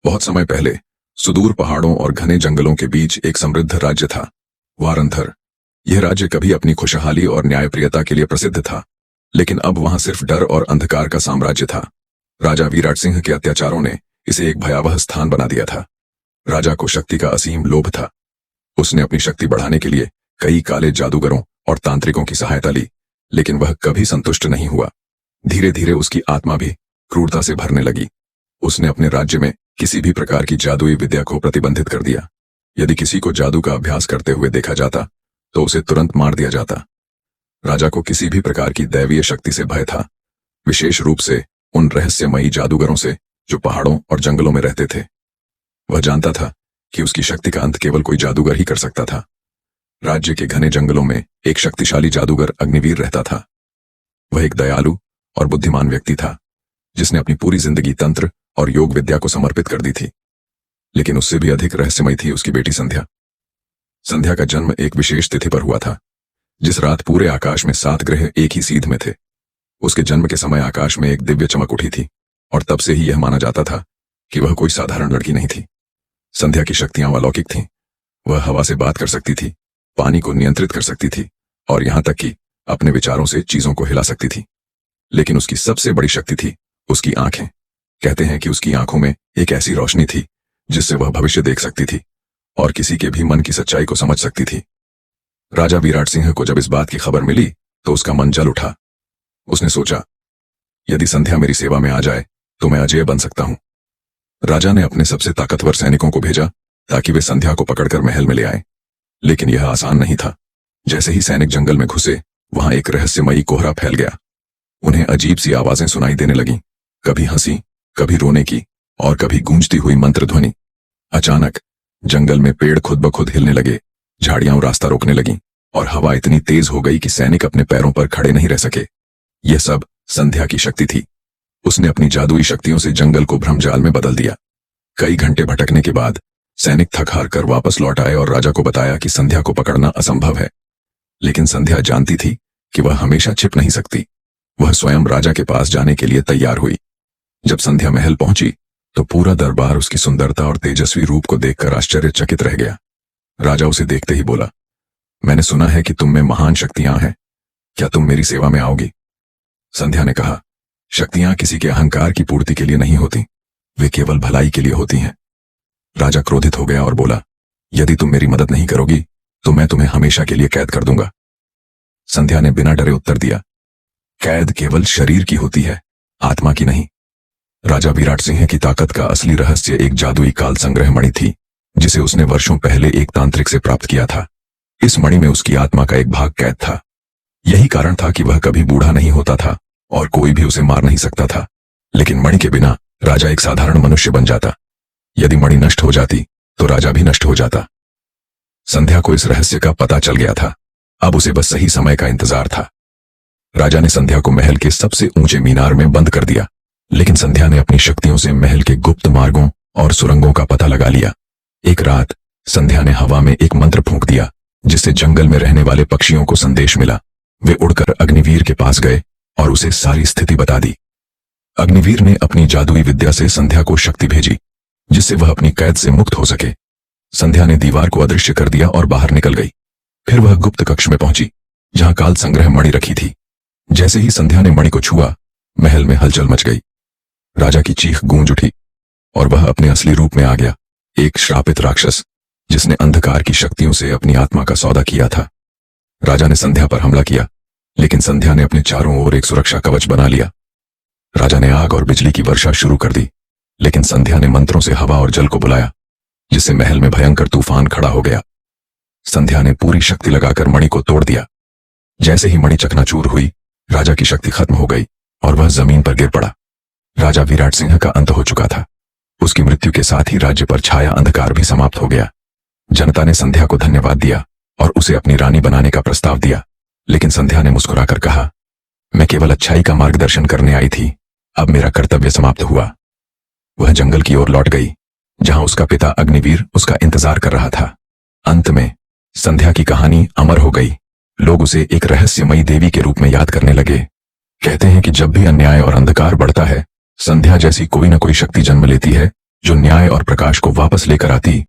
बहुत समय पहले सुदूर पहाड़ों और घने जंगलों के बीच एक समृद्ध राज्य था, वारंधर। यह राज्य कभी अपनी खुशहाली और न्यायप्रियता के लिए प्रसिद्ध था, लेकिन अब वहां सिर्फ डर और अंधकार का साम्राज्य था। राजा विराट सिंह के अत्याचारों ने इसे एक भयावह स्थान बना दिया था। राजा को शक्ति का असीम लोभ था। उसने अपनी शक्ति बढ़ाने के लिए कई काले जादूगरों और तांत्रिकों की सहायता ली, लेकिन वह कभी संतुष्ट नहीं हुआ। धीरे धीरे उसकी आत्मा भी क्रूरता से भरने लगी। उसने अपने राज्य में किसी भी प्रकार की जादुई विद्या को प्रतिबंधित कर दिया। यदि किसी को जादू का अभ्यास करते हुए देखा जाता तो उसे तुरंत मार दिया जाता। राजा को किसी भी प्रकार की दैवीय शक्ति से भय था, विशेष रूप से उन रहस्यमयी जादूगरों से जो पहाड़ों और जंगलों में रहते थे। वह जानता था कि उसकी शक्ति का अंत केवल कोई जादूगर ही कर सकता था। राज्य के घने जंगलों में एक शक्तिशाली जादूगर अग्निवीर रहता था। वह एक दयालु और बुद्धिमान व्यक्ति था, जिसने अपनी पूरी जिंदगी तंत्र और योग विद्या को समर्पित कर दी थी। लेकिन उससे भी अधिक रहस्यमय थी उसकी बेटी संध्या। संध्या का जन्म एक विशेष तिथि पर हुआ था, जिस रात पूरे आकाश में 7 ग्रह एक ही सीध में थे। उसके जन्म के समय आकाश में एक दिव्य चमक उठी थी, और तब से ही यह माना जाता था कि वह कोई साधारण लड़की नहीं थी। संध्या की शक्तियां अलौकिक थीं। वह हवा से बात कर सकती थी, पानी को नियंत्रित कर सकती थी, और यहां तक कि अपने विचारों से चीजों को हिला सकती थी। लेकिन उसकी सबसे बड़ी शक्ति थी उसकी आंखें। कहते हैं कि उसकी आंखों में एक ऐसी रोशनी थी जिससे वह भविष्य देख सकती थी और किसी के भी मन की सच्चाई को समझ सकती थी। राजा विराट सिंह को जब इस बात की खबर मिली तो उसका मन जल उठा। उसने सोचा, यदि संध्या मेरी सेवा में आ जाए तो मैं अजेय बन सकता हूं। राजा ने अपने सबसे ताकतवर सैनिकों को भेजा ताकि वे संध्या को पकड़कर महल में ले आए। लेकिन यह आसान नहीं था। जैसे ही सैनिक जंगल में घुसे, वहां एक रहस्यमयी कोहरा फैल गया। उन्हें अजीब सी आवाजें सुनाई देने लगीं, कभी हंसी, कभी रोने की, और कभी गूंजती हुई मंत्र ध्वनि। अचानक जंगल में पेड़ खुद ब खुद हिलने लगे, झाड़ियां रास्ता रोकने लगीं, और हवा इतनी तेज हो गई कि सैनिक अपने पैरों पर खड़े नहीं रह सके। यह सब संध्या की शक्ति थी। उसने अपनी जादुई शक्तियों से जंगल को भ्रमजाल में बदल दिया। कई घंटे भटकने के बाद सैनिक थक हार कर वापस लौट आए और राजा को बताया कि संध्या को पकड़ना असंभव है। लेकिन संध्या जानती थी कि वह हमेशा छिप नहीं सकती। वह स्वयं राजा के पास जाने के लिए तैयार हुई। जब संध्या महल पहुंची तो पूरा दरबार उसकी सुंदरता और तेजस्वी रूप को देखकर आश्चर्यचकित रह गया। राजा उसे देखते ही बोला, मैंने सुना है कि तुम में महान शक्तियां हैं, क्या तुम मेरी सेवा में आओगी? संध्या ने कहा, शक्तियां किसी के अहंकार की पूर्ति के लिए नहीं होती, वे केवल भलाई के लिए होती हैं। राजा क्रोधित हो गया और बोला, यदि तुम मेरी मदद नहीं करोगी तो मैं तुम्हें हमेशा के लिए कैद कर दूंगा। संध्या ने बिना डरे उत्तर दिया, कैद केवल शरीर की होती है, आत्मा की नहीं। राजा विराट सिंह की ताकत का असली रहस्य एक जादुई काल संग्रह मणि थी, जिसे उसने वर्षों पहले एक तांत्रिक से प्राप्त किया था। इस मणि में उसकी आत्मा का एक भाग कैद था। यही कारण था कि वह कभी बूढ़ा नहीं होता था और कोई भी उसे मार नहीं सकता था। लेकिन मणि के बिना राजा एक साधारण मनुष्य बन जाता। यदि मणि नष्ट हो जाती तो राजा भी नष्ट हो जाता। संध्या को इस रहस्य का पता चल गया था। अब उसे बस सही समय का इंतजार था। राजा ने संध्या को महल के सबसे ऊंचे मीनार में बंद कर दिया, लेकिन संध्या ने अपनी शक्तियों से महल के गुप्त मार्गों और सुरंगों का पता लगा लिया। एक रात संध्या ने हवा में एक मंत्र फूंक दिया, जिससे जंगल में रहने वाले पक्षियों को संदेश मिला। वे उड़कर अग्निवीर के पास गए और उसे सारी स्थिति बता दी। अग्निवीर ने अपनी जादुई विद्या से संध्या को शक्ति भेजी, जिससे वह अपनी कैद से मुक्त हो सके। संध्या ने दीवार को अदृश्य कर दिया और बाहर निकल गई। फिर वह गुप्त कक्ष में पहुंची, जहां काल संग्रह मणि रखी थी। जैसे ही संध्या ने मणि को छुआ, महल में हलचल मच गई। राजा की चीख गूंज उठी और वह अपने असली रूप में आ गया, एक श्रापित राक्षस जिसने अंधकार की शक्तियों से अपनी आत्मा का सौदा किया था। राजा ने संध्या पर हमला किया, लेकिन संध्या ने अपने चारों ओर एक सुरक्षा कवच बना लिया। राजा ने आग और बिजली की वर्षा शुरू कर दी, लेकिन संध्या ने मंत्रों से हवा और जल को बुलाया, जिससे महल में भयंकर तूफान खड़ा हो गया। संध्या ने पूरी शक्ति लगाकर मणि को तोड़ दिया। जैसे ही मणि चकनाचूर हुई, राजा की शक्ति खत्म हो गई और वह जमीन पर गिर पड़ा। राजा विराट सिंह का अंत हो चुका था। उसकी मृत्यु के साथ ही राज्य पर छाया अंधकार भी समाप्त हो गया। जनता ने संध्या को धन्यवाद दिया और उसे अपनी रानी बनाने का प्रस्ताव दिया, लेकिन संध्या ने मुस्कुराकर कहा, मैं केवल अच्छाई का मार्गदर्शन करने आई थी, अब मेरा कर्तव्य समाप्त हुआ। वह जंगल की ओर लौट गई, जहां उसका पिता अग्निवीर उसका इंतजार कर रहा था। अंत में संध्या की कहानी अमर हो गई। लोग उसे एक रहस्यमयी देवी के रूप में याद करने लगे। कहते हैं कि जब भी अन्याय और अंधकार बढ़ता है, संध्या जैसी कोई न कोई शक्ति जन्म लेती है जो न्याय और प्रकाश को वापस लेकर आती।